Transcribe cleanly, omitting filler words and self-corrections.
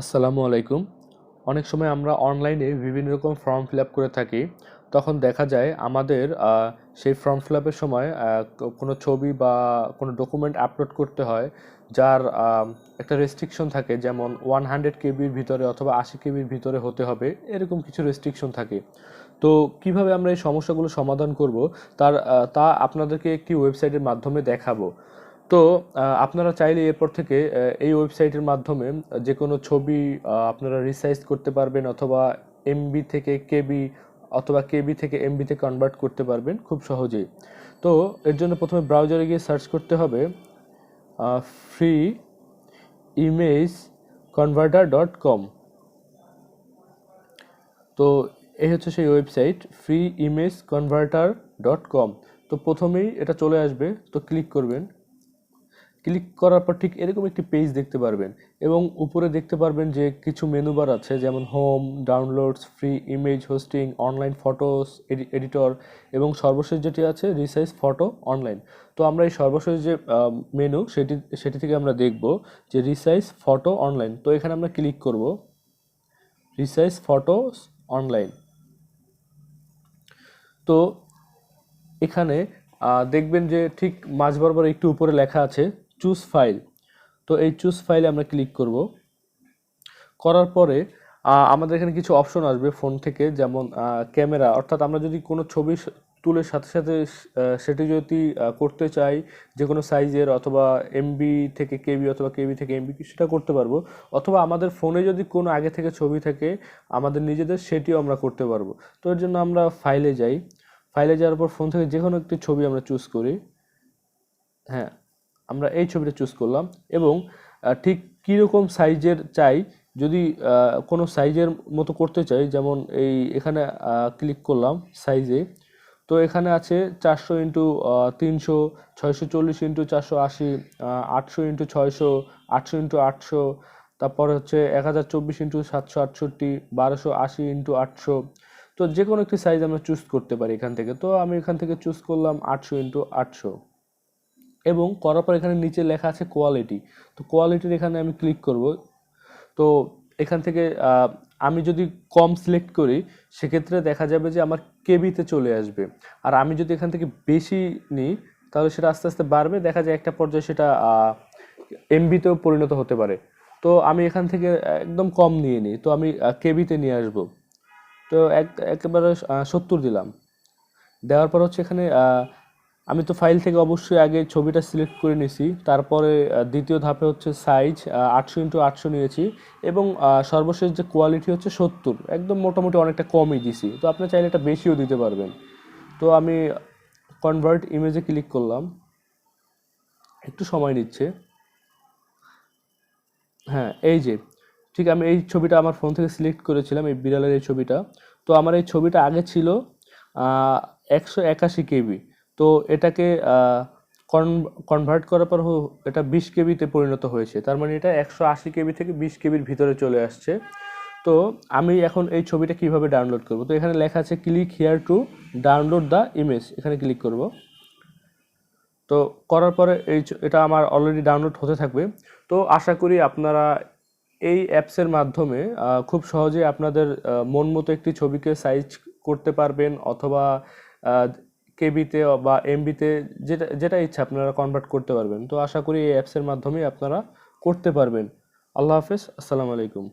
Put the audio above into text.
আসসালামু আলাইকুম। অনেক সময় আমরা অনলাইনে বিভিন্ন রকম ফর্ম ফিল আপ করে থাকি। তখন দেখা যায় আমাদের সেই ফর্ম ফিল আপের সময় কোনো ছবি বা কোনো ডকুমেন্ট আপলোড করতে হয়, যার একটা রেস্ট্রিকশন থাকে, যেমন 100 কেবির ভিতরে অথবা 80 কেবির ভিতরে হতে হবে, এরকম কিছু রেস্ট্রিকশন থাকে। তো কিভাবে আমরা এই সমস্যাগুলো সমাধান করব, তা আপনাদেরকে একটি ওয়েবসাইটের মাধ্যমে দেখাবো। তো আপনারা চাইলে এরপর থেকে এই ওয়েবসাইটের মাধ্যমে যে কোনো ছবি আপনারা রিসাইজ করতে পারবেন, অথবা এমবি থেকে কেবি অথবা কেবি থেকে এমবিতে কনভার্ট করতে পারবেন খুব সহজেই। তো এর জন্য প্রথমে ব্রাউজারে গিয়ে সার্চ করতে হবে free image converter dot com. তো এই হচ্ছে সেই website free image converter dot com. তো প্রথমেই এটা চলে আসবে, তো ক্লিক করবেন। ক্লিক করার পর ঠিক এরকম একটি পেজ দেখতে পারবেন, এবং উপরে দেখতে পারবেন যে কিছু মেনু বার আছে, যেমন home, downloads, free image hosting, online photos editor, এবং সর্বশেষ যেটি আছে রিসাইজ ফটো অনলাইন। তো আমরা এই সর্বশেষ যে মেনু সেটি থেকে আমরা দেখব যে রিসাইজ ফটো অনলাইন। তো এখানে আমরা ক্লিক করব রিসাইজ ফটোস অনলাইন। তো এখানে দেখবেন যে ঠিক মাঝ বরাবর একটু উপরে লেখা আছে চুজ ফাইল। তো এই চুজ ফাইলে আমরা ক্লিক করব। করার পরে আমাদের এখানে কিছু অপশন আসবে ফোন থেকে, যেমন ক্যামেরা, অর্থাৎ আমরা যদি কোনো ছবি তুলে সাথে সাথে সেটি যদি করতে চাই যে কোনো সাইজের, অথবা এমবি থেকে কেবি অথবা কেবি থেকে এমবি, সেটা করতে পারবো। অথবা আমাদের ফোনে যদি কোনো আগে থেকে ছবি থাকে আমাদের নিজেদের, সেটিও আমরা করতে পারবো। তো এর জন্য আমরা ফাইলে যাই। ফাইলে যাওয়ার পর ফোন থেকে যে কোনো একটি ছবি আমরা চুজ করি। হ্যাঁ, আমরা এই ছবিটা চুজ করলাম, এবং ঠিক কীরকম সাইজের চাই, যদি কোনো সাইজের মতো করতে চাই, যেমন এখানে ক্লিক করলাম সাইজে। তো এখানে আছে 400x300, 640x480, 800x600, 800x800, তারপরে হচ্ছে 1024x768, 1280x800। তো যে কোনো একটি সাইজ আমরা চুজ করতে পারি এখান থেকে। তো আমি এখান থেকে চুজ করলাম 800x800, এবং করার পর এখানে নিচে লেখা আছে কোয়ালিটি। তো কোয়ালিটির এখানে আমি ক্লিক করব। তো এখান থেকে আমি যদি কম সিলেক্ট করি, সেক্ষেত্রে দেখা যাবে যে আমার কেবিতে চলে আসবে। আর আমি যদি এখান থেকে বেশি নিই, তাহলে সেটা আস্তে আস্তে বাড়বে, দেখা যায় একটা পর্যায়ে সেটা এমবিতেও পরিণত হতে পারে। তো আমি এখান থেকে একদম কম নিয়ে নিই, তো আমি কেবিতে নিয়ে আসব। তো একেবারে 70 দিলাম। দেওয়ার পর হচ্ছে এখানে আমি তো ফাইল থেকে অবশ্যই আগে ছবিটা সিলেক্ট করে নিয়েছি। তারপরে দ্বিতীয় ধাপে হচ্ছে সাইজ 800x800 নিয়েছি, এবং সর্বশেষ যে কোয়ালিটি হচ্ছে 70, একদম মোটামুটি অনেকটা কমই দিছি। তো আপনি চাইলে এটা বেশিও দিতে পারবেন। তো আমি কনভার্ট ইমেজে ক্লিক করলাম, একটু সময় নিচ্ছে। হ্যাঁ, এই যে ঠিক আমি এই ছবিটা আমার ফোন থেকে সিলেক্ট করেছিলাম, এই বিড়ালের এই ছবিটা। তো আমার এই ছবিটা আগে ছিল 181 কেবি। তো এটাকে কনভার্ট করার পর এটা 20 কেবিতে পরিণত হয়েছে। তার মানে এটা 180 কেবি থেকে 20 কেবির ভিতরে চলে আসছে। তো আমি এখন এই ছবিটা কিভাবে ডাউনলোড করব, তো এখানে লেখা আছে click here to download the image, এখানে ক্লিক করব। তো করার পরে এটা আমার অলরেডি ডাউনলোড হতে থাকবে। তো আশা করি আপনারা এই অ্যাপসের মাধ্যমে খুব সহজে আপনাদের মন মতো একটি ছবিকে সাইজ করতে পারবেন, অথবা কেবিতে বা এমবিতে, যেটা যেটা ইচ্ছা আপনারা কনভার্ট করতে পারবেন। তো আশা করি এই অ্যাপসের মাধ্যমে আপনারা করতে পারবেন। আল্লাহ হাফেজ, আসসালামু আলাইকুম।